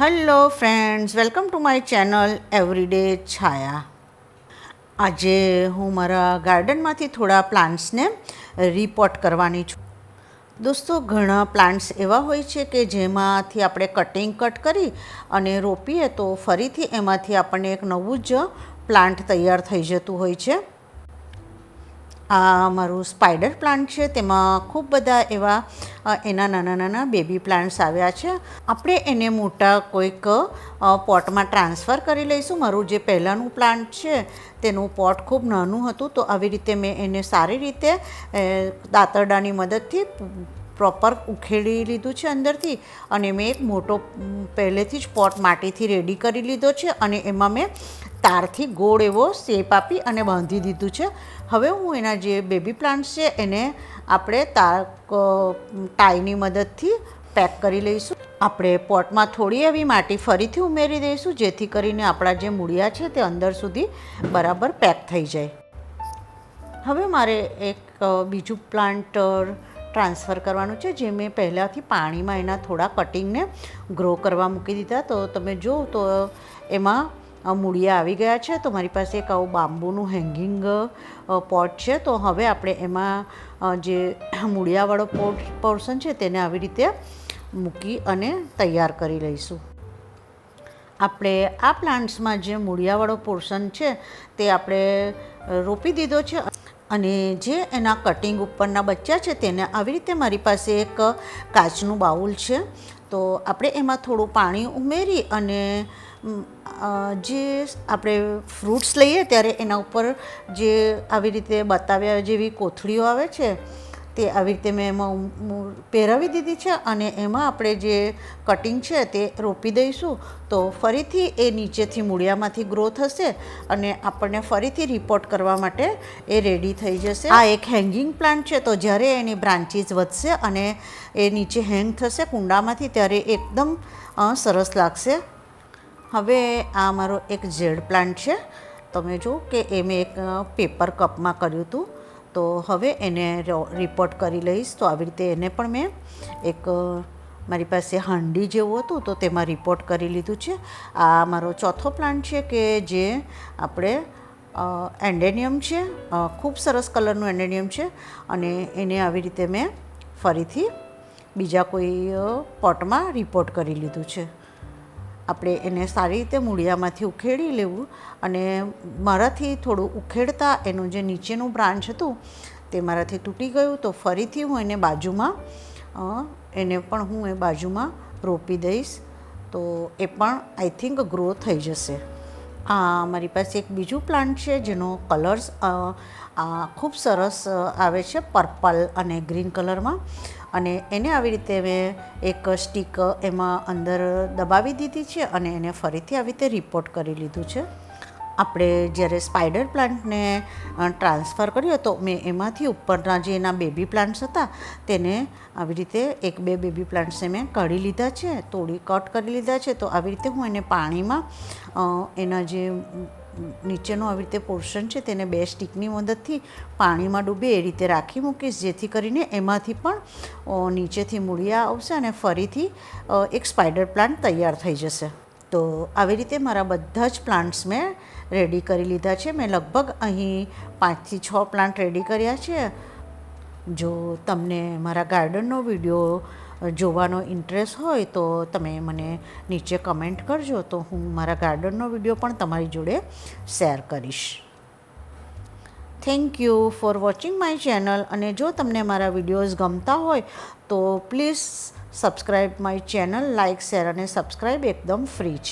Hello friends, welcome to my channel everyday Chhaya. આજે હું મારા ગાર્ડનમાંથી થોડા પ્લાન્ટ્સને રિપોર્ટ કરવાની છું. દોસ્તો, ઘણા પ્લાન્ટ્સ એવા હોય છે કે જેમાંથી આપણે કટ કરી અને રોપીએ તો ફરીથી એમાંથી આપણને એક નવું જ પ્લાન્ટ તૈયાર થઈ જતું હોય છે. આ મારું સ્પાઈડર પ્લાન્ટ છે. તેમાં ખૂબ બધા એવા એના નાના નાના બેબી પ્લાન્ટ્સ આવ્યા છે. આપણે એને મોટા કોઈક પોટમાં ટ્રાન્સફર કરી લઈશું. મારું જે પહેલાંનું પ્લાન્ટ છે તેનું પોટ ખૂબ નાનું હતું, તો આવી રીતે મેં એને સારી રીતે દાંતરડાની મદદથી પ્રોપર ઉખેડી લીધું છે અંદરથી, અને મેં એક મોટો પહેલેથી જ પોટ માટીથી રેડી કરી લીધો છે અને એમાં મેં તારથી ગોળ એવો શેપ આપી અને બાંધી દીધું છે. હવે હું એના જે બેબી પ્લાન્ટ્સ છે એને આપણે ટાઈની મદદથી પેક કરી લઈશું. આપણે પોટમાં થોડી એવી માટી ફરીથી ઉમેરી દઈશું, જેથી કરીને આપણા જે મૂળિયા છે તે અંદર સુધી બરાબર પેક થઈ જાય. હવે મારે એક બીજું પ્લાન્ટ ટ્રાન્સફર કરવાનું છે, જે મેં પહેલાંથી પાણીમાં એના થોડા કટિંગને ગ્રો કરવા મૂકી દીધા. તો તમે જુઓ તો એમાં મૂળિયા આવી ગયા છે. તો મારી પાસે એક આવું બાંબુનું હેંગિંગ પોટ છે. તો હવે આપણે એમાં જે મૂળિયાવાળો પોર્શન છે તેને આવી રીતે મૂકી અને તૈયાર કરી લઈશું. આપણે આ પ્લાન્ટ્સમાં જે મૂળિયાવાળો પોર્શન છે તે આપણે રોપી દીધો છે, અને જે એના કટિંગ ઉપરના બચ્ચા છે તેને આવી રીતે મારી પાસે એક કાચનું બાઉલ છે. તો આપણે એમાં થોડું પાણી ઉમેરી અને જે આપણે ફ્રૂટ્સ લઈએ ત્યારે એના ઉપર જે આવી રીતે બતાવ્યા જેવી કોથળીઓ આવે છે તે આવી રીતે મેં એમાં પહેરાવી દીધી છે, અને એમાં આપણે જે કટિંગ છે તે રોપી દઈશું. તો ફરીથી એ નીચેથી મૂળિયામાંથી ગ્રો થશે અને આપણને ફરીથી રિપોર્ટ કરવા માટે એ રેડી થઈ જશે. આ એક હેંગિંગ પ્લાન્ટ છે, તો જ્યારે એની બ્રાન્ચીસ વધશે અને એ નીચે હેંગ થશે કુંડામાંથી ત્યારે એકદમ સરસ લાગશે. હવે આ મારો એક ઝેડ પ્લાન્ટ છે. તમે જુઓ કે એ મેં એક પેપર કપમાં કર્યું હતું. તો હવે એને રિપોર્ટ કરી લઈશ. તો આવી રીતે એને પણ મેં એક મારી પાસે હાંડી જેવું હતું તો તેમાં રિપોર્ટ કરી લીધું છે. આ મારો ચોથો પ્લાન્ટ છે કે જે આપણે એન્ડેનિયમ છે. ખૂબ સરસ કલરનું એન્ડેનિયમ છે, અને એને આવી રીતે મેં ફરીથી બીજા કોઈ પોટમાં રિપોર્ટ કરી લીધું છે. આપણે એને સારી રીતે મૂળિયામાંથી ઉખેડી લેવું, અને મારાથી થોડું ઉખેડતા એનું જે નીચેનું બ્રાન્ચ હતું તે મારાથી તૂટી ગયું. તો ફરીથી હું એને બાજુમાં રોપી દઈશ. તો એ પણ આઈ થિંક ગ્રો થઈ જશે. આ મારી પાસે એક બીજું પ્લાન્ટ છે જેનો કલર્સ ખૂબ સરસ આવે છે, પર્પલ અને ગ્રીન કલરમાં, અને એને આવી રીતે મેં એક સ્ટીક એમાં અંદર દબાવી દીધી છે અને એને ફરીથી આવી રીતે રિપોર્ટ કરી લીધું છે. આપણે જ્યારે સ્પાઈડર પ્લાન્ટને ટ્રાન્સફર કર્યો તો મેં એમાંથી ઉપરના જે એના બેબી પ્લાન્ટ્સ હતા તેને આવી રીતે એક બે બેબી પ્લાન્ટ્સને મેં કાઢી લીધા છે, તોડી કટ કરી લીધા છે. તો આવી રીતે હું એને પાણીમાં એના જે નીચેનો આવી રીતે પોર્શન છે તેને બે સ્ટીકની મદદથી પાણીમાં ડૂબે એ રીતે રાખી મૂકીશ, જેથી કરીને એમાંથી પણ નીચેથી મૂળિયા આવશે અને ફરીથી એક સ્પાઈડર પ્લાન્ટ તૈયાર થઈ જશે. તો આવી રીતે મારા બધા જ પ્લાન્ટ્સ મેં રેડી કરી લીધા છે. મેં લગભગ અહીં 5 થી 6 પ્લાન્ટ રેડી કર્યા છે. જો તમને મારા ગાર્ડનનો વિડીયો જોવાનો ઇન્ટરેસ્ટ હોય તો તમે મને નીચે કમેન્ટ કરજો, તો હું મારા ગાર્ડનનો વિડીયો પણ તમારી જોડે શેર કરીશ. Thank you for watching my channel. અને જો તમને મારા વિડીયોઝ ગમતા હોય તો please subscribe my channel. Like, share અને સબસ્ક્રાઈબ એકદમ ફ્રી છે.